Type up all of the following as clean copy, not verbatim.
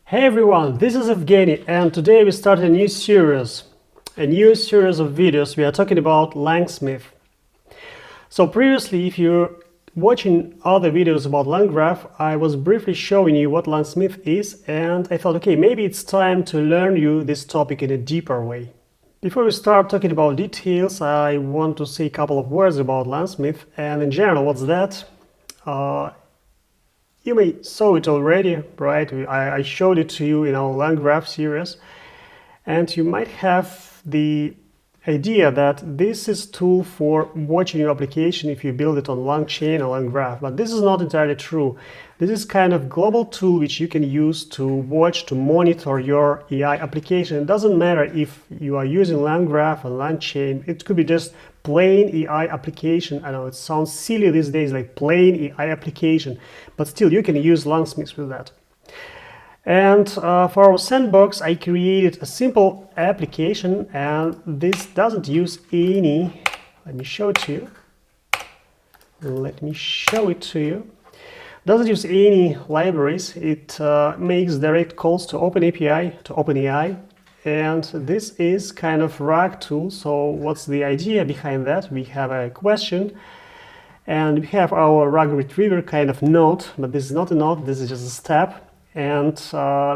Hey everyone, this is Evgeny, and today we start a new series of videos. We are talking about LangSmith. So previously, if you're watching other videos about LangGraph, I was briefly showing you what LangSmith is, and I thought, okay, maybe it's time to learn you this topic in a deeper way. Before we start talking about details, I want to say a couple of words about LangSmith, and in general, what's that? You may saw it already, right? I showed it to you in our LangGraph series, and you might have the idea that this is a tool for watching your application if you build it on LangChain or LangGraph, but this is not entirely true. This is kind of global tool which you can use to watch, to monitor your AI application. It doesn't matter if you are using LangGraph or LangChain. It could be just plain AI application. I know it sounds silly these days, like plain AI application, but still you can use LangSmith with that. And for our sandbox, I created a simple application, and this doesn't use any, let me show it to you. Doesn't use any libraries. It makes direct calls to OpenAI, and this is kind of RAG tool. So what's the idea behind that? We have a question, and we have our RAG retriever kind of node, but this is not a node, this is just a step. And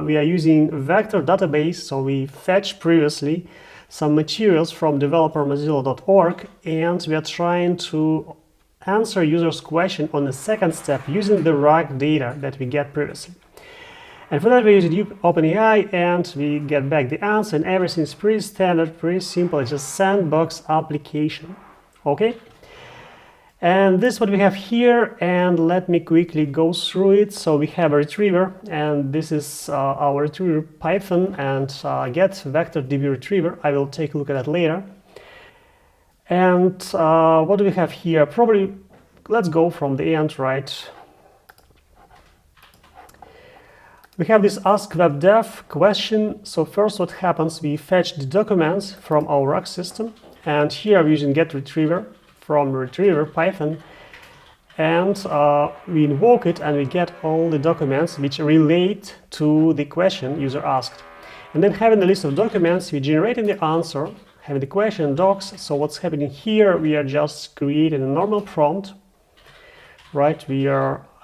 we are using vector database, so we fetched previously some materials from developer.mozilla.org, and we are trying to answer users' question on the second step using the RAG data that we get previously. And for that we use OpenAI, and we get back the answer, and everything is pretty standard, pretty simple. It's just sandbox application. Okay? And this is what we have here, and let me quickly go through it. So we have a retriever, and this is our retriever Python and get vector DB retriever. I will take a look at that later. And what do we have here? Probably let's go from the end, right? We have this ask web dev question. So first what happens, we fetch the documents from our RAG system, and here we're using get retriever from retriever Python, and we invoke it, and we get all the documents which relate to the question user asked. And then having the list of documents, we generating the answer, having the question docs. So what's happening here, we are just creating a normal prompt, right?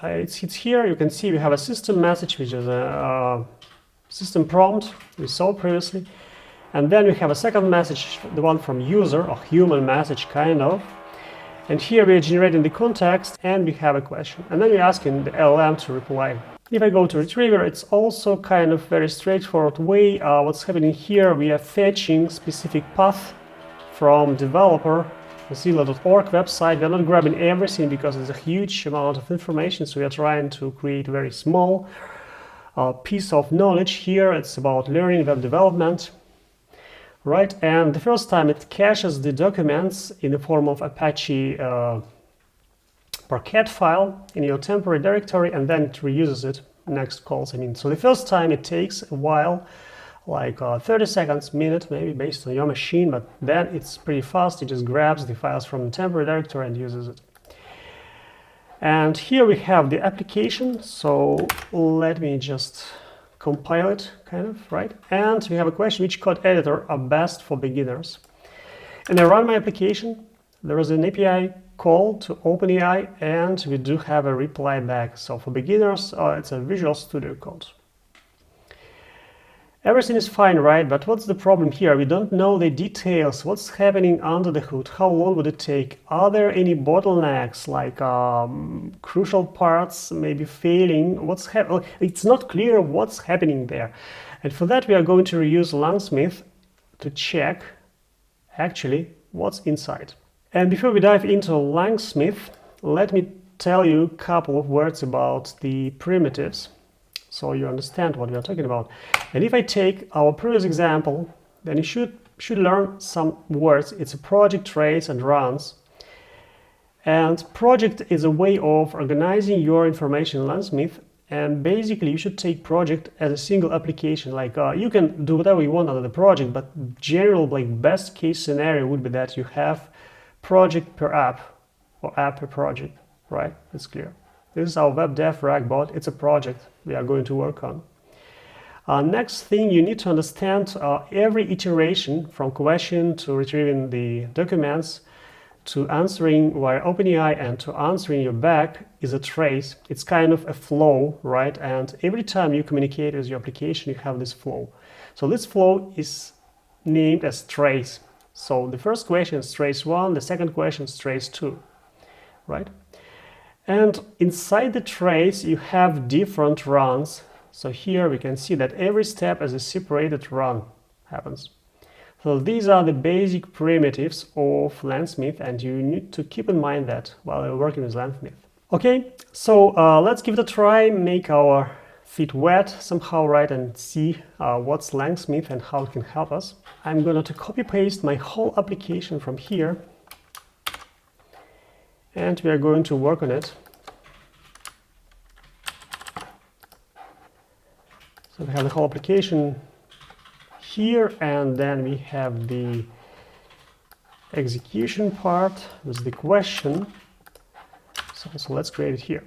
It's here, you can see we have a system message, which is a system prompt we saw previously, and then we have a second message, the one from user, a human message kind of. And here we are generating the context, and we have a question. And then we're asking the LLM to reply. If I go to retriever, it's also kind of very straightforward way. What's happening here, we are fetching specific path from developer.mozilla.org website. We're not grabbing everything because it's a huge amount of information, so we are trying to create a very small piece of knowledge here. It's about learning web development. Right, and the first time it caches the documents in the form of Apache Parquet file in your temporary directory, and then it reuses it next calls. So the first time it takes a while, like 30 seconds, minute maybe, based on your machine, but then it's pretty fast. It just grabs the files from the temporary directory and uses it. And here we have the application, so let me just compile it, kind of, right? And we have a question, which code editor are best for beginners? And I run my application. There is an API call to OpenAI, and we do have a reply back. So for beginners, it's a Visual Studio Code. Everything is fine, right? But what's the problem here? We don't know the details. What's happening under the hood? How long would it take? Are there any bottlenecks, like crucial parts maybe failing? It's not clear what's happening there. And for that, we are going to reuse LangSmith to check actually what's inside. And before we dive into LangSmith, let me tell you a couple of words about the primitives, so you understand what we are talking about. And if I take our previous example, then you should learn some words. It's a project, trace, and runs. And project is a way of organizing your information in LangSmith. And basically, you should take project as a single application. Like you can do whatever you want under the project, but general, like best case scenario would be that you have project per app or app per project, right? It's clear. This is our web dev RAG bot. It's a project we are going to work on. Next thing, you need to understand every iteration from question to retrieving the documents to answering via OpenAI and to answering you back is a trace. It's kind of a flow, right? And every time you communicate with your application, you have this flow. So this flow is named as trace. So the first question is trace 1, the second question is trace 2, right? And inside the trace, you have different runs. So here we can see that every step as a separated run happens. So these are the basic primitives of LangSmith, and you need to keep in mind that while you're working with LangSmith. Okay, so let's give it a try, make our feet wet somehow, right, and see what's LangSmith and how it can help us. I'm going to copy paste my whole application from here, and we are going to work on it. So we have the whole application here, and then we have the execution part with the question. So let's create it here.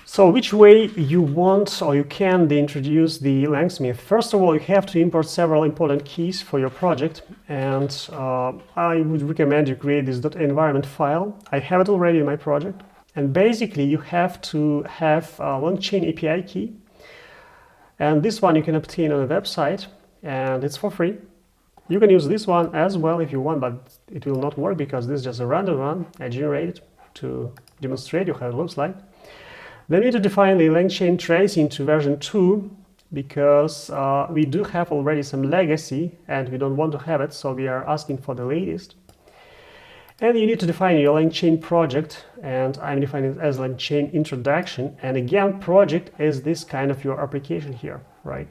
So which way you want or you can introduce the LangSmith? First of all, you have to import several important keys for your project, and I would recommend you create this .environment file. I have it already in my project, and basically you have to have a LangChain API key. And this one you can obtain on the website, and it's for free. You can use this one as well if you want, but it will not work because this is just a random one I generated to demonstrate you how it looks like. Then we need to define the LangChain tracing to version 2 because we do have already some legacy and we don't want to have it, so we are asking for the latest. And you need to define your LangChain project, and I'm defining it as LangChain introduction. And again, project is this kind of your application here, right?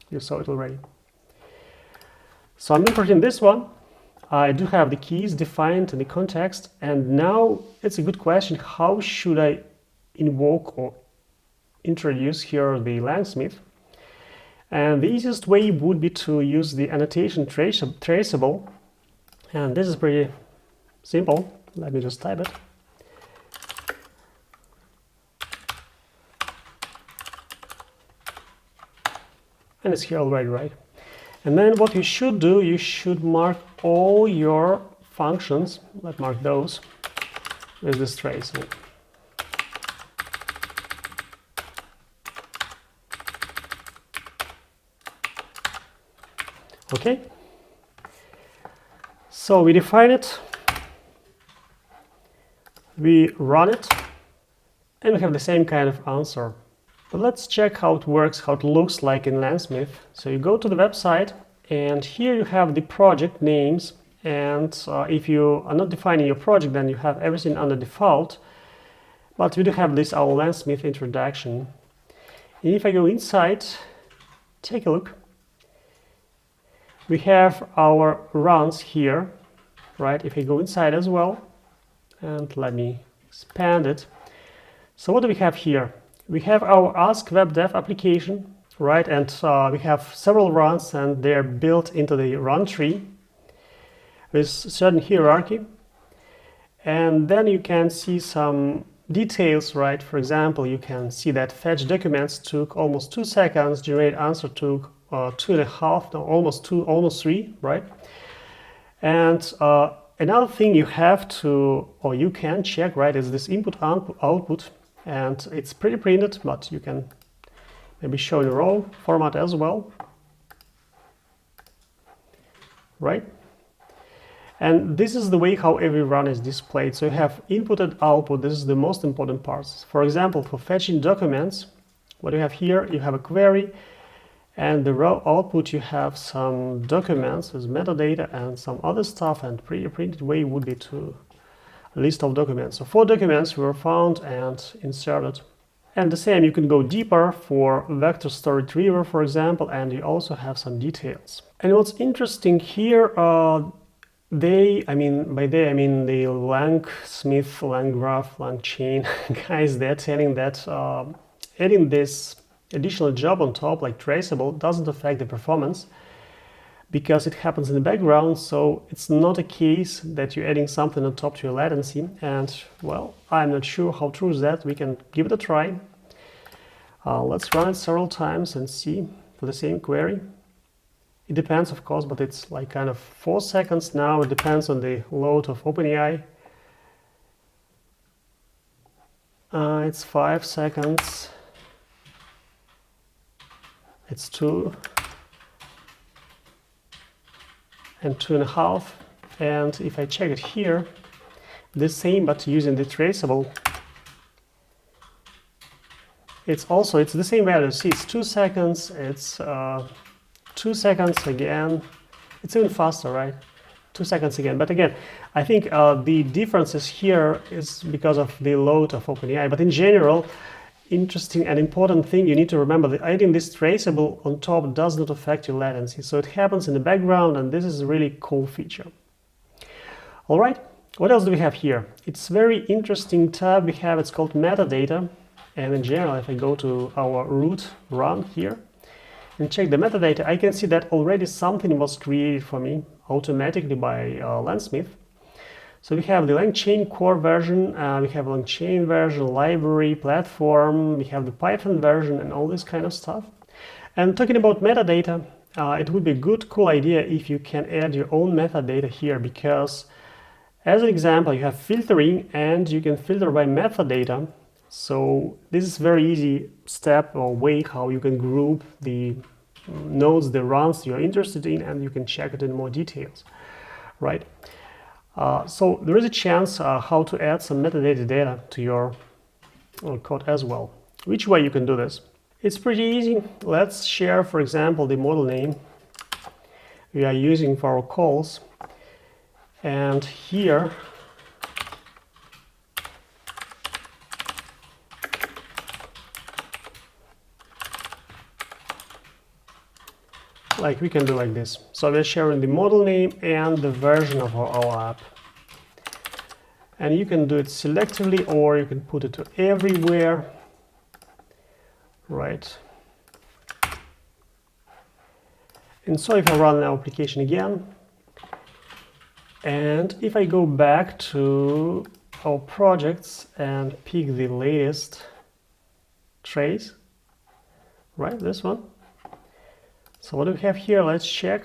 You saw it already. So I'm importing this one. I do have the keys defined in the context, and now it's a good question. How should I invoke or introduce here the LangSmith? And the easiest way would be to use the annotation traceable, and this is pretty simple. Let me just type it. And it's here already, right? And then what you should do, you should mark all your functions. Let's mark those with this traceable. Okay. So we define it. We run it, and we have the same kind of answer. But let's check how it works, how it looks like in LangSmith. So you go to the website, and here you have the project names. And if you are not defining your project, then you have everything under default. But we do have this, our LangSmith introduction. And if I go inside, take a look. We have our runs here, right? If I go inside as well, and let me expand it. So what do we have here? We have our Ask Web Dev application, right? And we have several runs, and they're built into the run tree with certain hierarchy. And then you can see some details, right? For example, you can see that fetch documents took almost 2 seconds, generate answer took 2.5, no, almost 3, right? And another thing you have to, or you can check, right, is this input output, and it's pre-printed, but you can maybe show in raw format as well, right? And this is the way how every run is displayed. So you have input and output. This is the most important parts. For example, for fetching documents, what you have here, you have a query, and the raw output, you have some documents with metadata and some other stuff, and pre-printed way would be to a list of documents. So 4 documents were found and inserted. And the same, you can go deeper for vector store retriever, for example, and you also have some details. And what's interesting here, by they, I mean the LangSmith, LangGraph, LangChain guys, they're telling that adding this additional job on top, like traceable, doesn't affect the performance because it happens in the background. So it's not a case that you're adding something on top to your latency. And well, I'm not sure how true is that. We can give it a try. Let's run it several times and see for the same query. It depends, of course, but it's like kind of 4 seconds now. It depends on the load of OpenAI. It's 5 seconds. It's 2 and 2.5. And if I check it here, the same but using the traceable, it's the same value. See, it's 2 seconds. It's 2 seconds again. It's even faster, right? 2 seconds again. But again, I think the differences here is because of the load of OpenAI. But in general, interesting and important thing you need to remember that adding this traceable on top does not affect your latency. So it happens in the background, and this is a really cool feature. All right, what else do we have here? It's very interesting tab we have. It's called metadata. And in general, if I go to our root run here and check the metadata, I can see that already something was created for me automatically by LangSmith. So we have the LangChain core version, we have LangChain version, library, platform, we have the Python version and all this kind of stuff. And talking about metadata, it would be a good, cool idea if you can add your own metadata here, because as an example, you have filtering and you can filter by metadata. So this is very easy step or way how you can group the nodes, the runs you're interested in, and you can check it in more details, right? So there is a chance how to add some metadata data to your code as well. Which way you can do this? It's pretty easy. Let's share, for example, the model name we are using for our calls. And here, like we can do like this. So we're sharing the model name and the version of our app. And you can do it selectively, or you can put it to everywhere, right? And so if I run our application again, and if I go back to our projects and pick the latest trace, right, this one. So what do we have here? Let's check.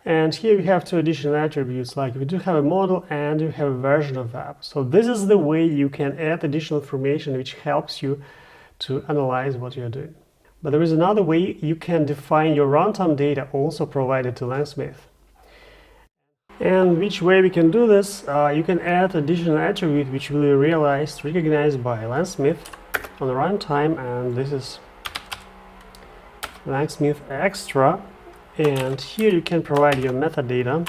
And here we have two additional attributes, like we do have a model and you have a version of app. So this is the way you can add additional information which helps you to analyze what you're doing. But there is another way you can define your runtime data also provided to LangSmith. And which way we can do this? You can add additional attribute which will be recognized by LangSmith on the runtime, and this is LangSmith Extra. And here you can provide your metadata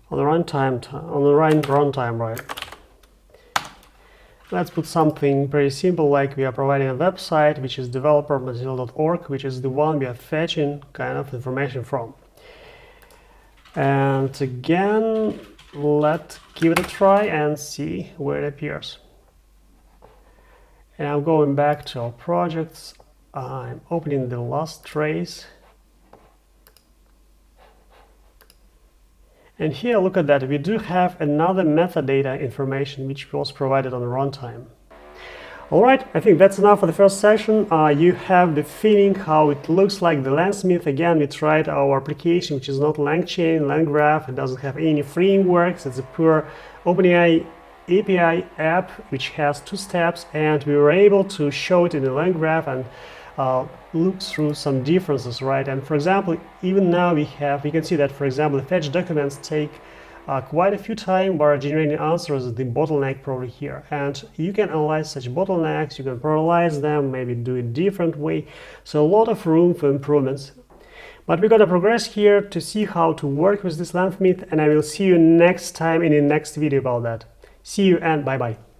on the runtime, right? Let's put something pretty simple, like we are providing a website which is developer.mozilla.org, which is the one we are fetching kind of information from. And again, let's give it a try and see where it appears. And I'm going back to our projects. I'm opening the last trace. And here, look at that, we do have another metadata information which was provided on the runtime. All right, I think that's enough for the first session. You have the feeling how it looks like the LangSmith. Again, we tried our application, which is not LangChain, LangGraph. It doesn't have any frameworks. It's a pure OpenAI API app, which has 2 steps, and we were able to show it in the LangGraph and look through some differences, right? And for example, even now we can see that, for example, the fetch documents take quite a few time while generating answers, the bottleneck probably here. And you can analyze such bottlenecks, you can parallelize them, maybe do it different way. So a lot of room for improvements. But we're going to progress here to see how to work with this LangSmith, and I will see you next time in the next video about that. See you and bye-bye.